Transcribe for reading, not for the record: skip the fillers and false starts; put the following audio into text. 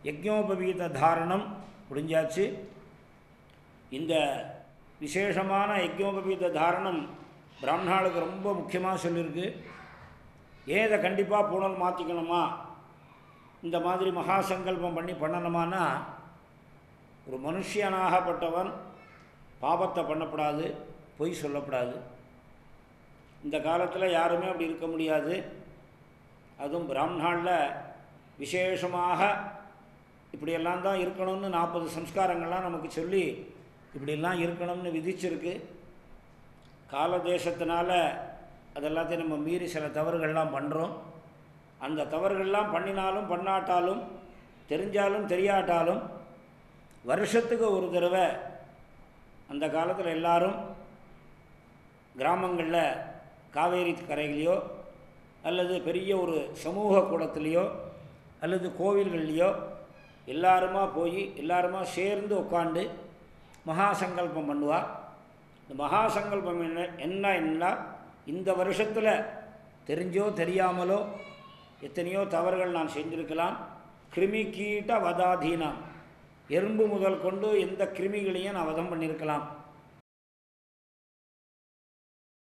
யஜ்ஞோபவீத தாரணம் முடிஞ்சாச்சு. இந்த விசேஷமான யஜ்ஞோபவீத தாரணம் பிராமணாளுக்கு ரொம்ப முக்கியமாக சொல்லியிருக்கு. ஏன் இதை கண்டிப்பாக பூணல் மாற்றிக்கணுமா, இந்த மாதிரி மகாசங்கல்பம் பண்ணணுமானா, ஒரு மனுஷியனாகப்பட்டவன் பாபத்தை பண்ணப்படாது, பொய் சொல்லப்படாது. இந்த காலத்தில் யாருமே அப்படி இருக்க முடியாது. அதுவும் பிராமணாளில் விசேஷமாக இப்படியெல்லாம் தான் இருக்கணும்னு 40 சம்ஸ்காரங்கள்லாம் நமக்கு சொல்லி இப்படியெல்லாம் இருக்கணும்னு விதிச்சிருக்கு. காலதேசத்தினால அதெல்லாத்தையும் நம்ம மீறி சில தவறுகள்லாம் பண்ணுறோம். அந்த தவறுகள்லாம் பண்ணினாலும் பண்ணாட்டாலும், தெரிஞ்சாலும் தெரியாட்டாலும், வருஷத்துக்கு ஒரு தடவை அந்த காலத்தில் எல்லாரும் கிராமங்களில் காவேரி கரைகளையோ அல்லது பெரிய ஒரு சமூக கூடத்துலேயோ அல்லது கோவில்கள்லையோ எல்லாருமா போய் எல்லாருமா சேர்ந்து உட்காந்து மகாசங்கல்பம் பண்ணுவா. இந்த மகாசங்கல்பம் என்ன இந்த வருஷத்தில் தெரிஞ்சோ தெரியாமலோ எத்தனையோ தவறுகள் நான் செஞ்சிருக்கலாம். கிருமி கீட்ட வதாதீனம், எறும்பு முதல் கொண்டு எந்த கிருமிகளையும் நான் வதம் பண்ணியிருக்கலாம்.